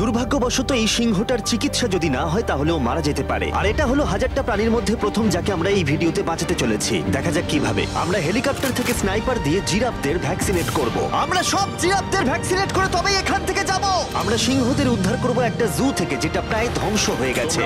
দুর্ভাগ্যবশত এই সিংহটার চিকিৎসা যদি না হয় তাহলেও মারা যেতে পারে। আর এটা হলো হাজারটা প্রাণীর মধ্যে প্রথম যাকে আমরা এই ভিডিওতে বাঁচাতে চলেছি। দেখা যাক কিভাবে। আমরা হেলিকপ্টার থেকে স্নাইপার দিয়ে জিরাফদের ভ্যাকসিনেট করব। আমরা সব জিরাফদের ভ্যাকসিনেট করে তবেই এখান থেকে যাব। আমরা সিংহদের উদ্ধার করব একটা জু থেকে যেটা প্রায় ধ্বংস হয়ে গেছে।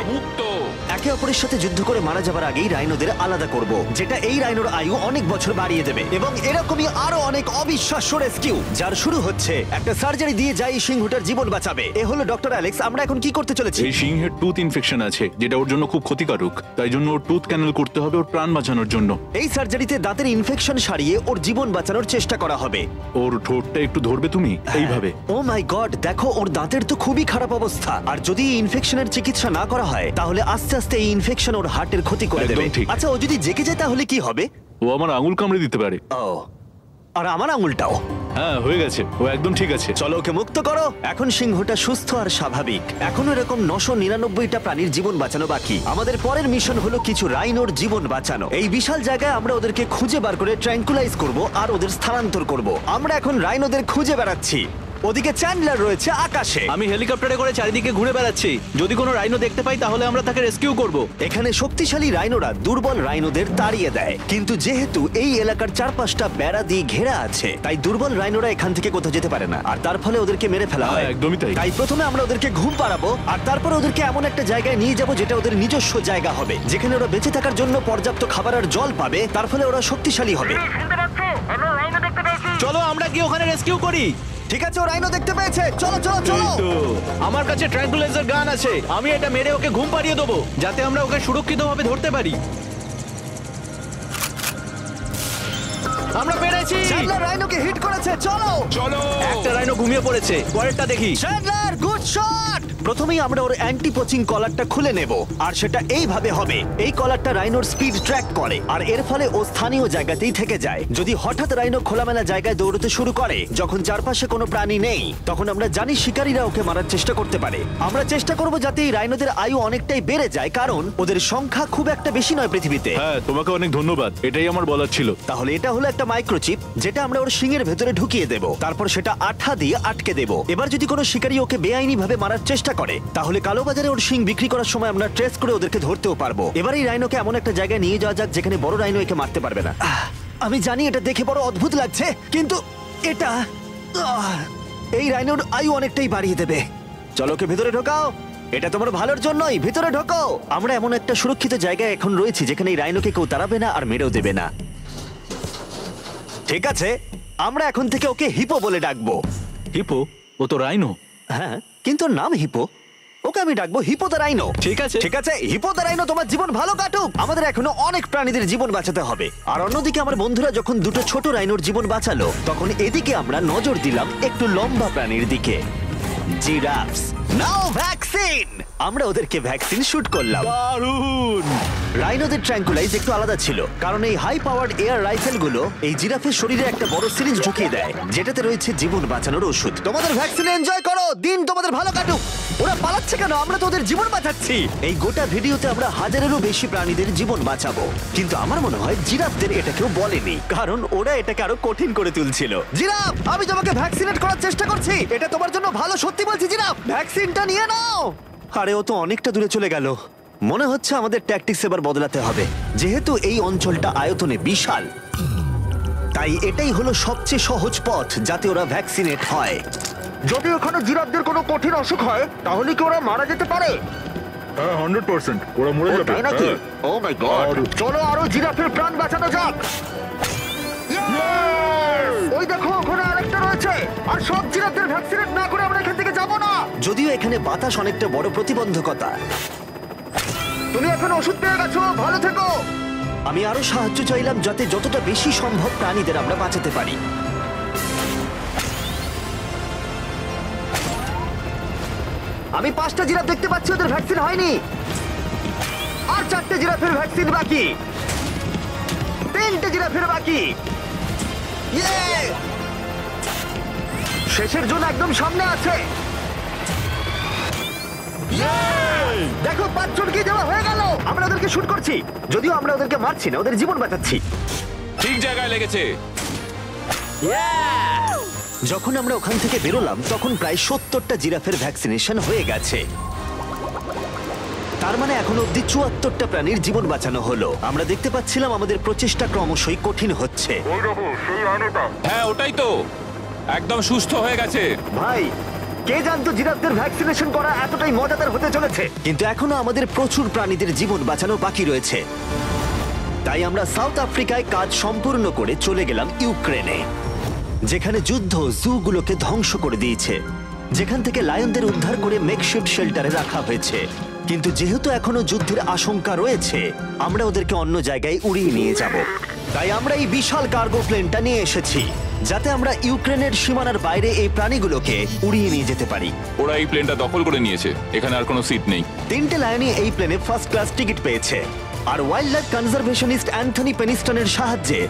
একে অপরের সাথে যুদ্ধ করে মারা যাবার আগেই রাইনোদের আলাদা করব, যেটা এই রাইনোর আয়ু অনেক বছর বাড়িয়ে দেবে। এবং এরকমই আরো অনেক অবিশ্বাস্য রেস্কিউ যার শুরু হচ্ছে একটা সার্জারি দিয়ে যাই সিংহটার জীবন বাঁচাবে। এ হলো ডক্টর অ্যালেক্স। আমরা এখন কি করতে চলেছি? এই সিংহের টুথ ইনফেকশন আছে যেটা ওর জন্য খুব ক্ষতিকারক, তাই জন্য ওর টুথ ক্যানেল করতে হবে ওর প্রাণ বাঁচানোর জন্য। এই সার্জারিতে দাঁতের ইনফেকশন সারিয়ে ওর জীবন বাঁচানোর চেষ্টা করা হবে। ওর ঠোঁটটা একটু ধরবে তুমি এইভাবে। ও মাই গড, দেখো ওর দাঁতের তো খুবই খারাপ অবস্থা। আর যদি এই ইনফেকশনের চিকিৎসা না করা হয় তাহলে আস্তে আস্তে এই ইনফেকশন ওর হার্টের ক্ষতি করে একদম দেবে। ঠিক। আচ্ছা, ও যদি জেগে যায় তাহলে কি হবে? ও আমার আঙুল কামড়ে দিতে পারে। ও, আর আমার আঙুলটাও। হ্যাঁ, হয়ে গেছে, ও একদম ঠিক আছে। চলো ওকে মুক্ত করো। এখন সিংহটা সুস্থ আর স্বাভাবিক। এখনো এরকম 999টা প্রাণীর জীবন বাঁচানো বাকি। আমাদের পরের মিশন হলো কিছু রাইনোর জীবন বাঁচানো। এই বিশাল জায়গায় আমরা ওদেরকে খুঁজে বার করে ট্র্যাঙ্কুলাইজ করব আর ওদের স্থানান্তর করব। আমরা এখন রাইনোদের খুঁজে বেড়াচ্ছি। ওদিকে চ্যান্ডলার রয়েছে আকাশে। আমি হেলিকপ্টারে করে চারিদিকে ঘুরে বেড়াচ্ছি। যদি কোনো রাইনো দেখতে পাই তাহলে আমরা তাকে রেস্কিউ করব। এখানে শক্তিশালী রাইনোরা দুর্বল রাইনোদের তাড়িয়ে দেয়, কিন্তু যেহেতু এই এলাকার চারপাশটা বেড়া দিয়ে ঘেরা আছে তাই দুর্বল রাইনোরা এখান থেকে কোথাও যেতে পারে না, আর তার ফলে ওদেরকে মেরে ফেলা হয়। হ্যাঁ, একদমই তাই। তাই প্রথমে আমরা ওদেরকে ঘুম পাড়াবো আর তারপর ওদেরকে এমন একটা জায়গায় নিয়ে যাব যেটা ওদের নিজস্ব জায়গা হবে, যেখানে ওরা বেঁচে থাকার জন্য পর্যাপ্ত খাবার আর জল পাবে। তার ফলে ওরা শক্তিশালী হবে। চলো আমরা কি ওখানে রেস্কিউ করি? ঠিক আছে, ও রাইনো দেখতে পেয়েছে। চলো চলো চলো। তো আমার কাছে ট্র্যাঙ্কুলাইজার গান আছে। আমি এটা মেরে ওকে ঘুম পাড়িয়ে দেবো যাতে আমরা ওকে সুরক্ষিতভাবে ধরতে পারি। আমরা পেরেছি। চ্যান্ডলার রাইনোকে হিট করেছে। চলো চলো। একটা রাইনো ঘুমিয়ে পড়েছে, পরেরটা দেখি। Chandler, good shot. প্রথমেই আমরা ওর অ্যান্টি পোচিং কলারটা খুলে নেব, আর সেটা এইভাবে হবে। এই কলারটা রাইনোর স্পিড ট্র্যাক করে, আর এর ফলে ও স্থানীয় জায়গাতেই থেকে যায়। যদি হঠাৎ রাইনো খোলামেলা জায়গায় দৌড়তে শুরু করে যখন চারপাশে কোনো প্রাণী নেই, তখন আমরা জানি শিকারীরা ওকে মারার চেষ্টা করতে পারে। আমরা চেষ্টা করব যাতে এই রাইনোদের আয়ু অনেকটাই বেড়ে যায়, কারণ ওদের সংখ্যা খুব একটা বেশি নয় পৃথিবীতে। হ্যাঁ, তোমাকে অনেক ধন্যবাদ, এটাই আমার বলার ছিল। তাহলে এটা হলো একটা মাইক্রোচিপ যেটা আমরা ওর শিংয়ের ভেতরে ঢুকিয়ে দেব, তারপর সেটা আঠা দিয়ে আটকে দেব। এবার যদি কোনো শিকারী ওকে বেআইনি ভাবে মারার চেষ্টা করে তাহলে কালোবাজারে ওর শিং বিক্রি করার সময় আমরা ট্রেস করে ওদেরকে ধরতেও পারবো। এবার এই রাইনোকে এমন একটা জায়গায় নিয়ে যাওয়া যাক যেখানে বড় রাইনো একে মারতে পারবে না। আমি জানি এটা দেখে বড় অদ্ভুত লাগছে, কিন্তু এটা এই রাইনোর আয়ু অনেকটাই বাড়িয়ে দেবে। চলো ওকে ভেতরে ঢোকাও, এটা তোমার ভালোর জন্যই। ভিতরে ঢোকো। আমরা এমন একটা সুরক্ষিত জায়গায় এখন রয়েছি যেখানে এই রাইনোকে কেউ তাড়াবে না আর মেরেও দেবে না। ঠিক আছে, আমরা এখন থেকে ওকে হিপো বলে ডাকবো। হিপো? ও তো রাইনো। হ্যাঁ, কিন্তু ওর নাম হিপো। ওকে আমি ডাকবো হিপো দ্য রাইনো। ঠিক আছে। ঠিক আছে, হিপো দ্য রাইনো, তোমার জীবন ভালো কাটুক। আমাদের এখনো অনেক প্রাণীদের জীবন বাঁচাতে হবে। আর অন্যদিকে আমার বন্ধুরা যখন দুটো ছোট রাইনোর জীবন বাঁচালো, তখন এদিকে আমরা নজর দিলাম একটু লম্বা প্রাণীর দিকে, জিরাফস। নাও ভ্যাকসিন। আমরা ওদেরকে ভ্যাকসিন শুট করলাম। দারুণ। রাইনোদের ট্র্যাঙ্কুলাইজ একটু আলাদা ছিল, কারণ এই হাই পাওয়ার্ড এয়ার রাইফেলগুলো এই জিরাফের শরীরে একটা বড় সিরিঞ্জ ঢুকিয়ে দেয় যেটাতে রয়েছে জীবন বাঁচানোর ওষুধ। তোমাদের ভ্যাকসিন এনজয় করো, দিন তোমাদের ভালো কাটুক। ওরা পালাচ্ছে কেন? আমরা তো ওদের জীবন বাঁচাচ্ছি। এই গোটা ভিডিওতে আমরা হাজারেরও বেশি প্রাণীদের জীবন বাঁচাবো, কিন্তু আমার মনে হয় জিরাফদের এটা কেউ বলেনি, কারণ ওরা এটাকে আরো কঠিন করে তুলছিল। জিরাফ, আমি তোমাকে ভ্যাকসিনেট করার চেষ্টা করছি। এটা তোমার জন্য ভালো, সত্যি বলছি জিরাফ, ভ্যাকসিনটা নিয়ে নাও। আরে ও তো অনেকটা দূরে চলে গেল। মনে হচ্ছে আমাদের ট্যাকটিক্স এবার বদলাতে হবে। যেহেতু এই অঞ্চলটা আয়তনে বিশাল, তাই এটাই হলো সবচেয়ে সহজ পথ যাতে ওরা ভ্যাকসিনেট হয়। যদি ওখানে জিরাফদের কোনো কঠিন অসুখ হয় তাহলে কি ওরা মারা যেতে পারে? হ্যাঁ, 100% ওরা মরে যাবে। তাই নাকি? ও মাই গড, চলো আরো জিরাফের প্রাণ বাঁচানো যাক। ওই দেখো, ওখানে আরেকটা রয়েছে। আর সব জিরাফদের ভ্যাকসিনেট না করে আমরা এখান থেকে যাব না। যদিও এখানে বাতাস অনেকটা বড় প্রতিবন্ধকতা। তুমি এখন ওষুধ পেয়ে গেছো, ভালো থেকো। আমি আরো সাহায্য চাইলাম যাতে যতটা বেশি সম্ভব প্রাণীদের আমরা বাঁচাতে পারি। আমি 5টা জিরাফ দেখতে পাচ্ছি, ওদের ভ্যাকসিন হয়নি। আর 4টে জিরাফের ভ্যাকসিন বাকি। 3টে জিরাফের বাকি। ইয়ে! শেষের জন্য একদম সামনে আছে। দেখো, 5 জনকে দেওয়া হয়ে গেল। আমরা ওদেরকে শুট করছি, যদিও আমরা ওদেরকে মারছি না, ওদের জীবন বাঁচাচ্ছি। ঠিক জায়গায় লেগেছে। যখন আমরা ওখান থেকে বেরোলাম তখন প্রায় 70টা জিরাফের ভ্যাকসিনেশন হয়ে গেছে। তার মানে এখন অব্দি 74টা প্রাণীর জীবন বাঁচানো হলো। আমরা দেখতে পাচ্ছিলাম আমাদের প্রচেষ্টা ক্রমশই কঠিন হচ্ছে। হ্যাঁ ওটাই তো, একদম সুস্থ হয়ে গেছে। ভাই, কে জানতো জিরাফদের ভ্যাকসিনেশন করা এতটাই মজাদার হতে চলেছে। কিন্তু এখনো আমাদের প্রচুর প্রাণীদের জীবন বাঁচানো বাকি রয়েছে। তাই আমরা সাউথ আফ্রিকায় কাজ সম্পূর্ণ করে চলে গেলাম ইউক্রেনে, যেখানে যুদ্ধ জুগুলোকে ধ্বংস করে দিয়েছে, যেখান থেকে লায়নদের উদ্ধার করে মেকশিফট শেল্টারে রাখা হয়েছে। কিন্তু যেহেতু এখনো যুদ্ধের আশঙ্কা রয়েছে, আমরা ওদেরকে অন্য জায়গায় উড়িয়ে নিয়ে যাব। তাই আমরা এই বিশাল কার্গো প্লেনটা নিয়ে এসেছি, যাতে আমরা ইউক্রেনের সীমানার বাইরে এই প্রাণীগুলোকে উড়িয়ে নিয়ে যেতে পারি। ওরা এই প্লেনটা দখল করে নিয়েছে, এখানে আর কোনো সিট নেই। 3টে লায়নই এই প্লেনে ফার্স্ট ক্লাস টিকিট পেয়েছে। আর ওয়াইল্ড লাইফ কনজারভেশনিস্ট অ্যান্থনি পেনিস্টনের সাহায্যে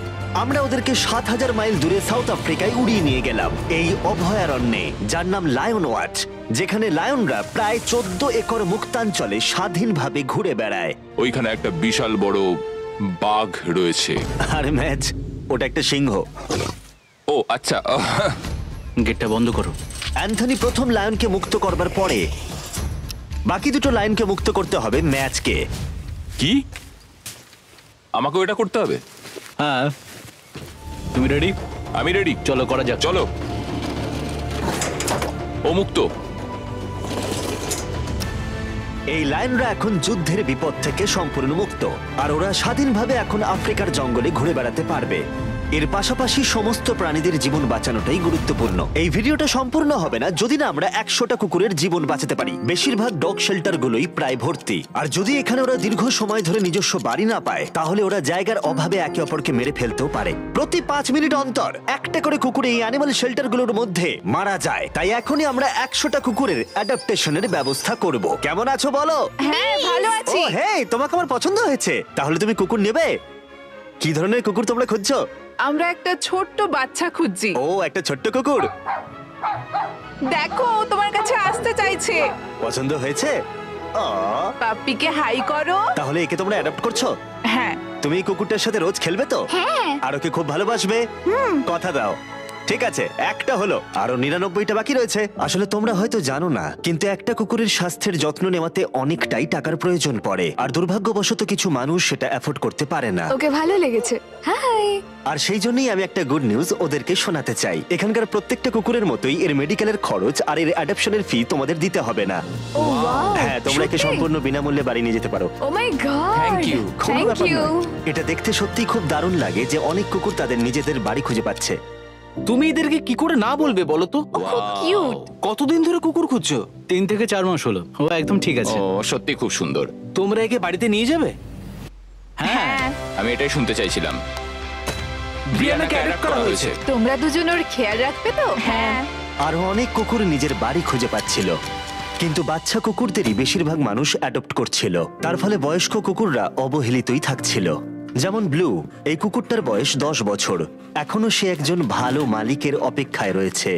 আমরা ওদেরকে 7000 মাইল দূরে সাউথ আফ্রিকায় উড়িয়ে নিয়ে গেলাম, এই অভয়ারণ্যে যার নাম লায়ন ওয়াচ, যেখানে লায়নরা প্রায় 14 একর মুক্তাঞ্চলে স্বাধীনভাবে ঘুরে বেড়ায়। ওইখানে একটা বিশাল বড় বাঘ রয়েছে। আরে ম্যাচ, ওটা একটা সিংহ। ও আচ্ছা। গেটটা বন্ধ করো। অ্যান্থনি প্রথম লায়নকে মুক্ত করবার পরে বাকি দুটো লায়নকে মুক্ত করতে হবে ম্যাচকে। কি, আমাকেও এটা করতে হবে? হ্যাঁ, তুমি রেডি? আমি রেডি। চলো করা যাক। চলো। ও মুক্ত। এই লায়নরা এখন যুদ্ধের বিপদ থেকে সম্পূর্ণ মুক্ত, আর ওরা স্বাধীনভাবে এখন আফ্রিকার জঙ্গলে ঘুরে বেড়াতে পারবে। এর পাশাপাশি সমস্ত প্রাণীদের জীবন বাঁচানোটাই গুরুত্বপূর্ণ। এই ভিডিওটা সম্পূর্ণ হবে না যদি না আমরা 100টা কুকুরের জীবন বাঁচাতে পারি। বেশিরভাগ ডগ শেল্টারগুলোই প্রায় ভর্তি, আর যদি এখানে ওরা দীর্ঘ সময় ধরে নিজস্ব বাড়ি না পায়, তাহলে ওরা জায়গার অভাবে একে অপরকে মেরে ফেলতেও পারে। প্রতি 5 মিনিট অন্তর একটা করে কুকুর এই অ্যানিমাল শেল্টারগুলোর মধ্যে মারা যায়। তাই এখনই আমরা 100টা কুকুরের অ্যাডাপ্টেশনের ব্যবস্থা করব। কেমন আছো বলো? হ্যাঁ ভালো ও আছি। হেই, তোমাকে আমার পছন্দ হয়েছে। তাহলে তুমি কুকুর নেবে? কি ধরনের কুকুর তোমরা খুঁজছো? আমরা একটা ছোট্ট বাচ্চা খুঁজছি। ও, একটা ছোট্ট কুকুর। দেখো ও তোমার কাছে আসতে চাইছে। পছন্দ হয়েছে? পাপ্পিকে হাই করো। তাহলে একে তোমরা অ্যাডাপ্ট করছো? হ্যাঁ। তুমি এই কুকুরটার সাথে রোজ খেলবে তো? হ্যাঁ। আর ওকে খুব ভালোবাসবে? কথা দাও। ঠিক আছে, একটা হলো, আরো 99টা বাকি রয়েছে। আসলে তোমরা হয়তো জানো না, কিন্তু একটা কুকুরের স্বাস্থ্যের যত্ন নেওয়াতে অনেকটাই টাকার প্রয়োজন পড়ে, আর দুর্ভাগ্যবশত কিছু মানুষ সেটা অ্যাফোর্ড করতে পারে না। ওকে ভালো লেগেছে। হাই। আর সেই জন্যই আমি একটা গুড নিউজ ওদেরকে শোনাতে চাই। এখানকার প্রত্যেকটা কুকুরের মতোই এর মেডিকেলের খরচ আর এর অ্যাডপশনের ফি তোমাদের দিতে হবে না। ও ওয়াও। হ্যাঁ, তোমরা একে সম্পূর্ণ বিনামূল্যে বাড়ি নিয়ে যেতে পারো। ও মাই গড। Thank you. কোনো থ্যাংক ব্যাপার ইউ। নয়। এটা দেখতে সত্যিই খুব দারুণ লাগে যে অনেক কুকুর তাদের নিজেদের বাড়ি খুঁজে পাচ্ছে। তুমি এদেরকে কি করে না বলবে বলো তো? খুব কিউট। কতদিন ধরে কুকুর খুঁজছো? 3 থেকে 4 মাস হলো। ও একদম ঠিক আছে। ও সত্যি খুব সুন্দর। তোমরা একে বাড়িতে নিয়ে যাবে? হ্যাঁ। আমি এটাই শুনতে চাইছিলাম। ব্রিয়ানাকে অ্যাডপ্ট করা হয়েছে। তোমরা দুজন ওর খেয়াল রাখবে তো? হ্যাঁ। আরো অনেক কুকুর নিজের বাড়ি খুঁজে পাচ্ছিল, কিন্তু বাচ্চা কুকুরদেরই বেশিরভাগ মানুষ অ্যাডপ্ট করছিল। তার ফলে বয়স্ক কুকুররা অবহেলিতই থাকছিল। যেমন ব্লু, এই কুকুরটার বয়স 10 বছর। এখনো সে একজন ভালো মালিকের অপেক্ষায় রয়েছে।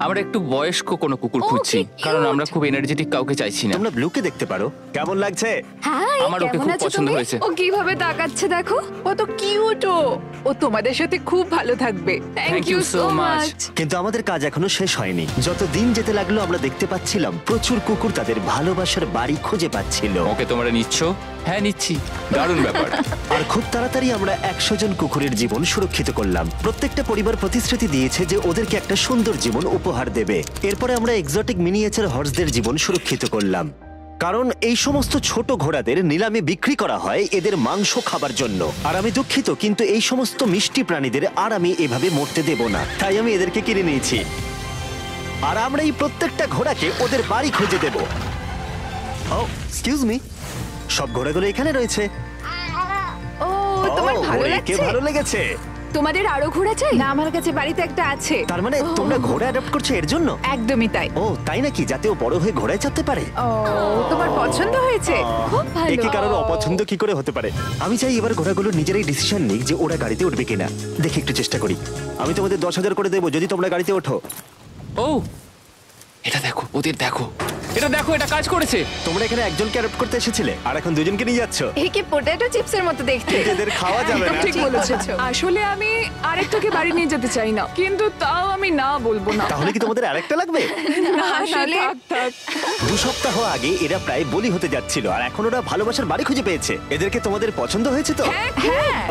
আমরা একটু বয়স্ক কোনো কুকুর ও, খুঁজছি, কি কারণ cute! আমরা খুব এনার্জেটিক কাউকে চাইছি না। তোমরা ব্লুকে দেখতে পারো। কেমন লাগছে? হাই। আমার ওকে কেমন খুব আছো পছন্দ তুমি? হয়েছে। ও কিভাবে তাকাচ্ছে দেখো। ও তো কিউট। ও তোমাদের সাথে খুব ভালো থাকবে। Thank you so much. কিন্তু আমাদের কাজ এখনো শেষ হয়নি। যত দিন যেতে লাগলো আমরা দেখতে পাচ্ছিলাম প্রচুর কুকুর তাদের ভালোবাসার বাড়ি খুঁজে পাচ্ছিল। ওকে তোমরা নিচ্ছ? হ্যাঁ নিচ্ছি। দারুণ ব্যাপার। আর খুব তাড়াতাড়ি আমরা 100 জন কুকুরের জীবন সুরক্ষিত করলাম। প্রত্যেকটা পরিবার প্রতিশ্রুতি দিয়েছে যে ওদেরকে একটা সুন্দর জীবন উপহার দেবে। এরপরে আমরা এক্সোটিক মিনিয়েচার হর্সদের জীবন সুরক্ষিত করলাম, কারণ এই সমস্ত ছোট ঘোড়াদের নিলামে বিক্রি করা হয় এদের মাংস খাবার জন্য। আর আমি দুঃখিত, কিন্তু এই সমস্ত মিষ্টি প্রাণীদের আর আমি এভাবে মরতে দেব না, তাই আমি এদেরকে কিনে নিয়েছি। আর আমরা এই প্রত্যেকটা ঘোড়াকে ওদের বাড়ি খুঁজে দেব। ও এক্সকিউজ মি, সব ঘোড়াগুলো এখানে রয়েছে। ও তোমার ও, ভালো একে লাগছে? ভালো লেগেছে। তোমাদের আরো ঘোড়া চাই? না, আমার কাছে বাড়িতে একটা আছে। তার মানে তোমরা ঘোড়া অ্যাডপ্ট করছো এর জন্য? একদমই তাই। ও তাই নাকি? যাতে ও বড় হয়ে ঘোড়ায় চাপতে পারে। ও তোমার পছন্দ হয়েছে? খুব ভালো। একে কারোর অপছন্দ কি করে হতে পারে? আমি চাই এবার ঘোড়াগুলো নিজেরাই ডিসিশন নিক যে ওরা গাড়িতে উঠবে কিনা। দেখি একটু চেষ্টা করি। আমি তোমাদের 10,000 করে দেবো যদি তোমরা গাড়িতে ওঠো। ও এটা দেখো, ওদের দেখো। এটা দেখো, এটা কাজ করেছে। তোমরা এখানে একজনকে অ্যাডপ্ট করতে এসেছিলে আর এখন দুজনকে নিয়ে যাচ্ছ। এই কি পটেটো চিপসের মতো দেখতে। এদের খাওয়া যাবে না। ঠিক বলেছো। আসলে আমি আরেকটাকে বাড়ি নিয়ে যেতে চাই না, কিন্তু তাও আমি না বলবো না। তাহলে কি তোমাদের আরেকটা লাগবে? আসলে থাক। 2 সপ্তাহ আগে এরা প্রায় বলি হতে যাচ্ছিল আর এখন ওরা ভালোবাসার বাড়ি খুঁজে পেয়েছে। এদেরকে তোমাদের পছন্দ হয়েছে তো? হ্যাঁ।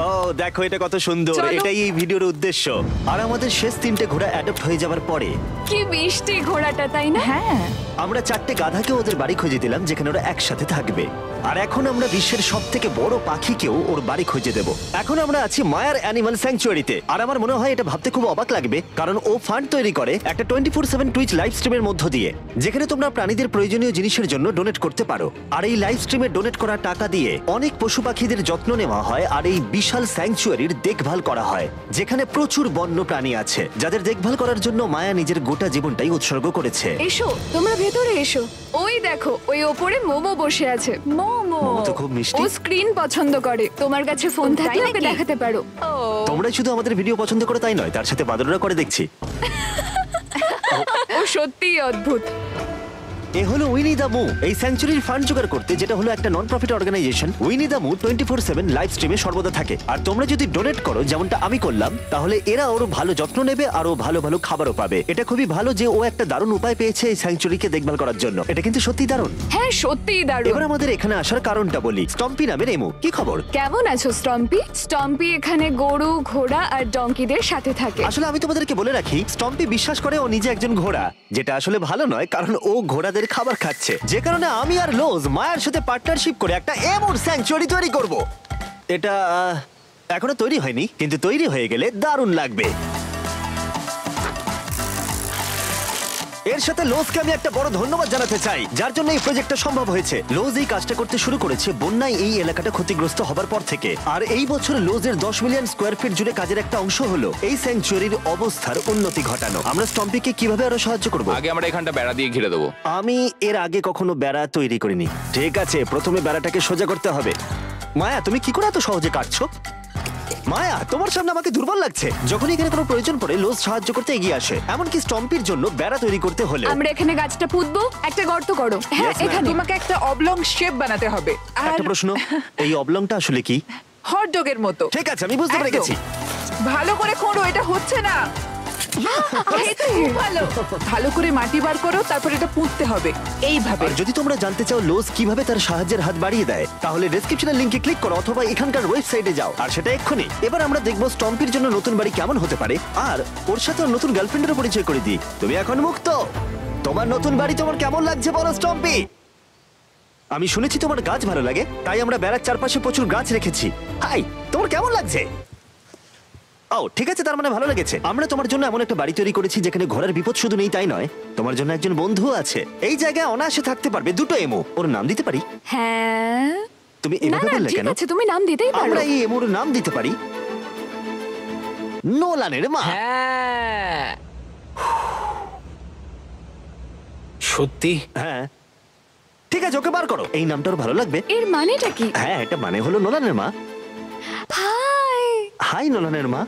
ও দেখো এটা কত সুন্দর। চলো। এটাই এই ভিডিওর উদ্দেশ্য। আর আমাদের শেষ 3টে ঘোড়া অ্যাডপ্ট হয়ে যাওয়ার পরে কি মিষ্টি ঘোড়াটা, তাই না? হ্যাঁ। আমরা 4টে গাধাকে ওদের বাড়ি খুঁজে দিলাম যেখানে ওরা একসাথে থাকবে। আর এখন আমরা বিশ্বের সবথেকে বড় পাখিকেও ওর বাড়ি খুঁজে দেব। এখন আমরা আছি মায়ার অ্যানিমাল স্যাংচুয়ারিতে। আর আমার মনে হয় এটা ভাবতে খুব অবাক লাগবে, কারণ ও ফান্ড তৈরি করে একটা 24/7 টুইচ লাইভ স্ট্রিমের মধ্য দিয়ে, যেখানে তোমরা প্রাণীদের প্রয়োজনীয় জিনিসের জন্য ডোনেট করতে পারো। আর এই লাইভ স্ট্রিমে ডোনেট করা টাকা দিয়ে অনেক পশু পাখিদের যত্ন নেওয়া হয় আর এই বিশাল স্যাংচুয়ারির দেখভাল করা হয়, যেখানে প্রচুর বন্য প্রাণী আছে যাদের দেখভাল করার জন্য মায়া নিজের গোটা জীবনটাই উৎসর্গ করেছে। এসো, তোমরা ভেতরে এসো। ওই দেখো, ওই ওপরে মোমো বসে আছে। মোমো মোমো তো খুব মিষ্টি। ও স্ক্রিন পছন্দ করে। তোমার কাছে ফোন থাকলে ওকে দেখাতে পারো। তোমরা শুধু আমাদের ভিডিও পছন্দ করো তাই নয়, তার সাথে বাদররা করে দেখছি। ও সত্যিই অদ্ভুত। এ হলো উইনি দ্য মু, এই স্যাংচুরির ফান্ড জোগাড় করতে, যেটা হলো একটা non profit organisation. Winnie the Moo 24/7 live স্ট্রিমে সর্বদা থাকে। আর তোমরা যদি ডোনেট করো, যেমনটা আমি করলাম, তাহলে এরা ওর ভালো যত্ন নেবে আর ও ভালো ভালো খাবারও পাবে। এটা খুবই ভালো যে ও একটা দারুণ উপায় পেয়েছে এই স্যাংচুরিকে দেখভাল করার জন্য। এটা কিন্তু সত্যি দারুণ। হ্যাঁ, সত্যিই দারুণ। এবার আমাদের এখানে আসার কারণটা বলি। স্টম্পি নামের এমু, কি খবর? কেমন আছো স্টম্পি? স্টম্পি এখানে গরু, ঘোড়া আর ডঙ্কিদের সাথে থাকে। আসলে আমি তোমাদেরকে বলে রাখি, স্টম্পি বিশ্বাস করে ও নিজে একজন ঘোড়া, যেটা আসলে ভালো নয়, কারণ ও ঘোড়াদের খাবার খাচ্ছে। যে কারণে আমি আর লোজ মায়ের সাথে পার্টনারশিপ করে একটা এমন স্যাংচুয়ারি তৈরি করব। এটা এখনো তৈরি হয়নি, কিন্তু তৈরি হয়ে গেলে দারুণ লাগবে। এর সাথে লোজকে আমি একটা বড় ধন্যবাদ জানাতে চাই, যার জন্য এই প্রজেক্টটা সম্ভব হয়েছে। লোজ এই কাজটা করতে শুরু করেছে বন্যায় এই এলাকাটা ক্ষতিগ্রস্ত হবার পর থেকে। আর এই বছর লোজের 10 মিলিয়ন স্কোয়ার ফিট জুড়ে কাজের একটা অংশ হলো এই স্যাংচুয়ারির অবস্থার উন্নতি ঘটানো। আমরা স্টম্পিকে কিভাবে আরো সাহায্য করব? আগে আমরা এখানটা বেড়া দিয়ে ঘিরে দেবো। আমি এর আগে কখনো বেড়া তৈরি করিনি। ঠিক আছে, প্রথমে বেড়াটাকে সোজা করতে হবে। মায়া, তুমি কি করে এত সহজে কাটছো? মায়া, তোমার সামনে আমাকে দুর্বল লাগছে। যখন এখানে কোনো প্রয়োজন পড়ে, লোজ সাহায্য করতে এগিয়ে আসে। এমনকি স্টম্পির জন্য বেড়া তৈরি করতে হলে আমরা এখানে গাছটা পুঁতবো, একটা গর্ত করো। হ্যাঁ, Yes, ma'am. এখানে। তোমাকে একটা অবলং শেপ বানাতে হবে। আর একটা প্রশ্ন, এই অবলংটা আসলে কি? হট ডগের মতো। ঠিক আছে, আমি বুঝতে পেরে একদম। গেছি। ভালো করে খোঁড়ো, এটা হচ্ছে না। এই তো খুব ভালো। ভালো করে মাটি বার করো, তারপর এটা পুঁততে হবে এইভাবে। আর যদি তোমরা জানতে চাও লোজ কিভাবে তার সাহায্যের হাত বাড়িয়ে দেয়, তাহলে ডেসক্রিপশনের লিংকে ক্লিক করো অথবা এখানকার ওয়েবসাইটে যাও, আর সেটা এক্ষুনি। এবার আমরা দেখবো স্টম্পির জন্য নতুন বাড়ি কেমন হতে পারে, আর ওর সাথে ওর নতুন গার্লফ্রেন্ডেরও পরিচয় করে দিই। তুমি এখন মুক্ত। তোমার নতুন বাড়ি তোমার কেমন লাগছে বলো স্টম্পি? আমি শুনেছি তোমার গাছ ভালো লাগে, তাই আমরা বেড়ার চারপাশে প্রচুর গাছ রেখেছি। হাই, তোমার কেমন লাগছে? ও ঠিক আছে, তার মানে ভালো লেগেছে। আমরা তোমার জন্য এমন একটা বাড়ি তৈরি করেছি যেখানে ঘোড়ার বিপদ শুধু নেই তাই নয়, তোমার জন্য একজন বন্ধু আছে। এই জায়গায় অনায়াসে থাকতে পারবে 2টো এমো। ওর নাম দিতে পারি? হ্যাঁ। তুমি না এভাবে না, বললে ঠিক কেন? আছে, তুমি নাম দিতেই পারো। আমরা এই এমোর নাম দিতে পারি নোলানের মা। হ্যাঁ, সত্যি হ্যাঁ ঠিক আছে, ওকে বার করো। এই নামটা ওর ভালো লাগবে। এর মানেটা কি? হ্যাঁ, এটা মানে হলো নোলানের মা। হাই। হাই নোলানের মা।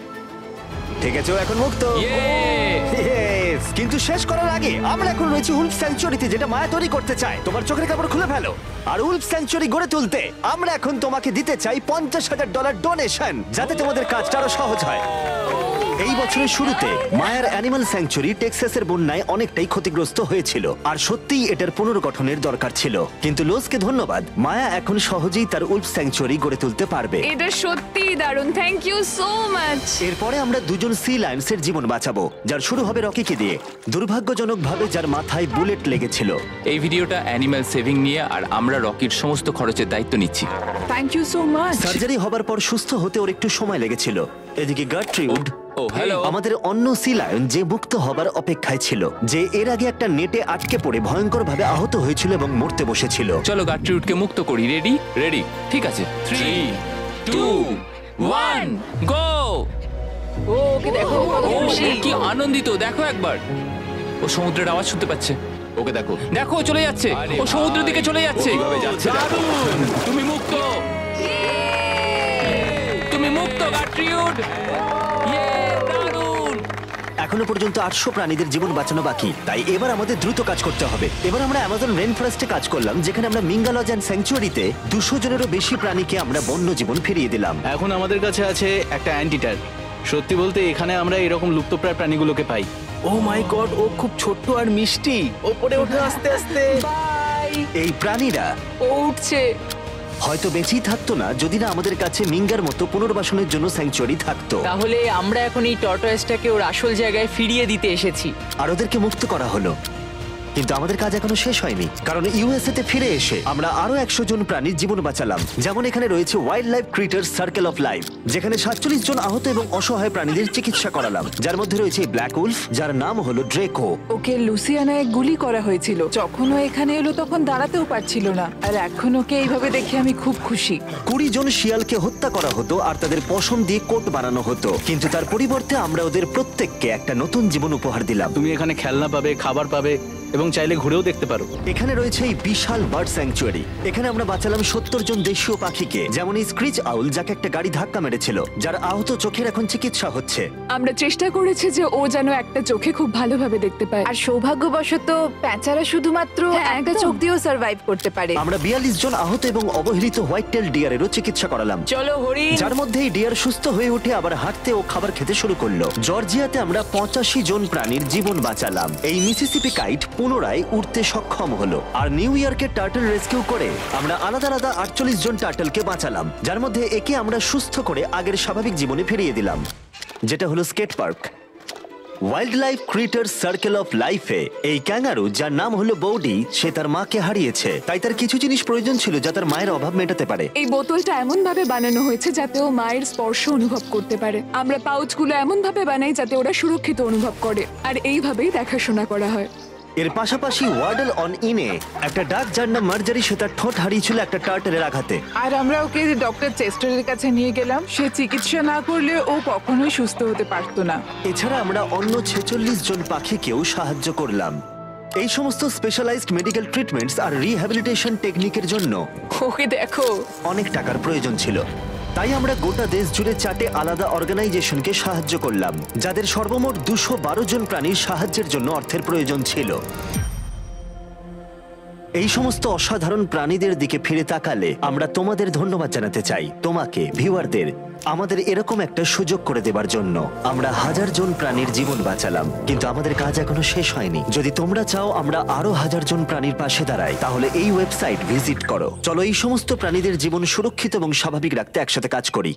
ঠিক আছে, ও এখন মুক্ত। Yay! Yes! কিন্তু শেষ করার আগে আমরা এখন রয়েছি উলফ স্যাংচুয়ারিতে, যেটা মায়া তৈরি করতে চায়। তোমার চোখের কাপড় খুলে ফেলো। আর উলফ স্যাংচুয়ারি গড়ে তুলতে আমরা এখন তোমাকে দিতে চাই $50,000 ডোনেশন, যাতে তোমাদের কাজটা আরো সহজ হয়। এই বছরের শুরুতে মায়ার অ্যানিমাল স্যাংচুয়ারি টেক্সাসের বন্যায় অনেকটাই ক্ষতিগ্রস্ত হয়েছিল, আর সত্যিই এটার পুনর্গঠনের দরকার ছিল। কিন্তু লোজকে ধন্যবাদ, মায়া এখন সহজেই তার উলফ স্যাংচুয়ারি গড়ে তুলতে পারবে। এটা সত্যিই দারুণ। Thank you so much. এরপরে আমরা দুজন সি লায়ন্সের জীবন বাঁচাবো, যার শুরু হবে রকিকে দিয়ে, দুর্ভাগ্যজনকভাবে যার মাথায় বুলেট লেগেছিল। এই ভিডিওটা অ্যানিম্যাল সেভিং নিয়ে, আর আমরা রকির সমস্ত খরচের দায়িত্ব নিচ্ছি। Thank you so much. Surgery হবার পর সুস্থ হতে ওর একটু সময় লেগেছিল। এদিকে গার্ট্রিউড, ও হ্যালো, আমাদের অন্য সি লায়ন, যে মুক্ত হবার অপেক্ষায় ছিল, যে এর আগে একটা নেটে আটকে পড়ে ভয়ঙ্করভাবে আহত হয়েছিল এবং মরতে বসেছিল। চলো গাট্রিউডকে মুক্ত করি। রেডি? রেডি, ঠিক আছে। 3, 2, 1, গো! ও, ওকে দেখো কত ও খুশি। কি আনন্দিত, দেখো একবার। ও সমুদ্রের আওয়াজ শুনতে পাচ্ছে। ওকে দেখো। দেখো, ও চলে যাচ্ছে। ও সমুদ্রের দিকে চলে যাচ্ছে। কিভাবে যাচ্ছে দেখো। দারুণ! তুমি মুক্ত। তুমি মুক্ত গাট্রিউড। ইয়ে, দারুণ! এখনো পর্যন্ত 800 প্রাণীদের জীবন বাঁচানো বাকি, তাই এবার আমাদের দ্রুত কাজ করতে হবে। এবার আমরা অ্যামাজন রেন ফরেস্টে কাজ করলাম, যেখানে আমরা মিঙ্গালজ অ্যান্ড স্যাংচুয়ারিতে 200 জনেরও বেশি প্রাণীকে আমরা বন্য জীবন ফিরিয়ে দিলাম। এখন আমাদের কাছে আছে একটা অ্যান্টিটার। সত্যি বলতে এখানে আমরা এরকম লুপ্তপ্রায় প্রাণীগুলোকে পাই। ও মাই গড, ও খুব ছোট্ট আর মিষ্টি, ওপরে ওঠে আস্তে আস্তে। বাই। এই প্রাণীরা ও উঠছে। হয়তো বেঁচেই থাকতো না যদি না আমাদের কাছে মিঙ্গার মতো পুনর্বাসনের জন্য স্যাংচুয়ারি থাকতো। তাহলে আমরা এখন এই টর্টয়েসটাকে ওর আসল জায়গায় ফিরিয়ে দিতে এসেছি। আর ওদেরকে মুক্ত করা হলো, কিন্তু আমাদের কাজ এখনো শেষ হয়নি, কারণ ইউএসএ তে ফিরে এসে আমরা আরো 100 জন প্রাণীর জীবন বাঁচালাম। যেমন এখানে রয়েছে wildlife critters circle of life, যেখানে 47 জন আহত এবং অসহায় প্রাণীদের চিকিৎসা করালাম, যার মধ্যে রয়েছে ব্ল্যাক উলফ, যার নাম হলো ড্রেকো। ওকে লুসিয়ানায় গুলি করা হয়েছিল। যখন ও এখানে এলো তখন দাঁড়াতেও পারছিল না, আর এখন ওকে এইভাবে দেখে আমি খুব খুশি। 20 জন শিয়ালকে হত্যা করা হতো আর তাদের পশম দিয়ে কোট বানানো হতো, কিন্তু তার পরিবর্তে আমরা ওদের প্রত্যেককে একটা নতুন জীবন উপহার দিলাম। তুমি এখানে খেলনা পাবে, খাবার পাবে এবং চাইলে ঘুরেও দেখতে পারো। এখানে রয়েছে এই বিশাল বার্ড স্যাংচুয়ারি। এখানে আমরা বাঁচালাম 70 জন দেশীয় পাখিকে, যেমন এই স্ক্রিচ আউল, যাকে একটা গাড়ি ধাক্কা মেরেছিল, যার আহত চোখের এখন চিকিৎসা হচ্ছে। আমরা চেষ্টা করেছি যে ও যেন একটা চোখে খুব ভালোভাবে দেখতে পায়। আর সৌভাগ্যবশত প্যাঁচারা শুধুমাত্র হ্যাঁ, একটা একদম। চোখ দিয়েও সার্ভাইভ করতে পারে। আমরা 42 জন আহত এবং অবহেলিত হোয়াইট টেল ডিয়ারেরও চিকিৎসা করালাম, চলো হরিণ। যার মধ্যে এই ডিয়ার সুস্থ হয়ে উঠে আবার হাঁটতে ও খাবার খেতে শুরু করলো। জর্জিয়াতে আমরা 85 জন প্রাণীর জীবন বাঁচালাম। এই মিসিসিপি কাইট পুনরায় উঠতে সক্ষম হলো। আর নিউ ইয়র্কের টার্টল রেস্কিউ করে আমরা আলাদা আলাদা 48 জন টার্টলকে বাঁচালাম, যার মধ্যে একে আমরা সুস্থ করে আগের স্বাভাবিক জীবনে ফিরিয়ে দিলাম, যেটা হলো skate park. Wildlife critter circle of লাইফে এই ক্যাঙ্গারু, যার নাম হলো বৌডি, সে তার মাকে হারিয়েছে, তাই তার কিছু জিনিস প্রয়োজন ছিল যা তার মায়ের অভাব মেটাতে পারে। এই বোতলটা এমন ভাবে বানানো হয়েছে যাতে ও মায়ের স্পর্শ অনুভব করতে পারে। আমরা পাউচগুলো এমন ভাবে বানাই যাতে ওরা সুরক্ষিত অনুভব করে, আর এইভাবেই দেখাশোনা করা হয়। এর পাশাপাশি ওয়ার্ডল অন ইনে একটা ডাক, যার নাম মার্জারি, সে তার ঠোঁট হারিয়েছিল একটা টার্টেলের আঘাতে। আর আমরা ওকে ডক্টর চেস্টারের কাছে নিয়ে গেলাম। সে চিকিৎসা না করলে ও কখনোই সুস্থ হতে পারতো না। এছাড়া আমরা অন্য 46 জন পাখিকেও সাহায্য করলাম। এই সমস্ত স্পেশালাইজড মেডিকেল ট্রিটমেন্টস আর রিহ্যাবিলিটেশন টেকনিকের জন্য ওকে দেখো। অনেক টাকার প্রয়োজন ছিল, তাই আমরা গোটা দেশ জুড়ে 4টে আলাদা অর্গানাইজেশনকে সাহায্য করলাম, যাদের সর্বমোট 212 জন প্রাণীর সাহায্যের জন্য অর্থের প্রয়োজন ছিল। এই সমস্ত অসাধারণ প্রাণীদের দিকে ফিরে তাকালে আমরা তোমাদের ধন্যবাদ জানাতে চাই, তোমাকে ভিউয়ারদের, আমাদের এরকম একটা সুযোগ করে দেবার জন্য। আমরা 1000 জন প্রাণীর জীবন বাঁচালাম, কিন্তু আমাদের কাজ এখনো শেষ হয়নি। যদি তোমরা চাও আমরা আরো 1000 জন প্রাণীর পাশে দাঁড়াই, তাহলে এই ওয়েবসাইট ভিজিট করো। চলো এই সমস্ত প্রাণীদের জীবন সুরক্ষিত এবং স্বাভাবিক রাখতে একসাথে কাজ করি।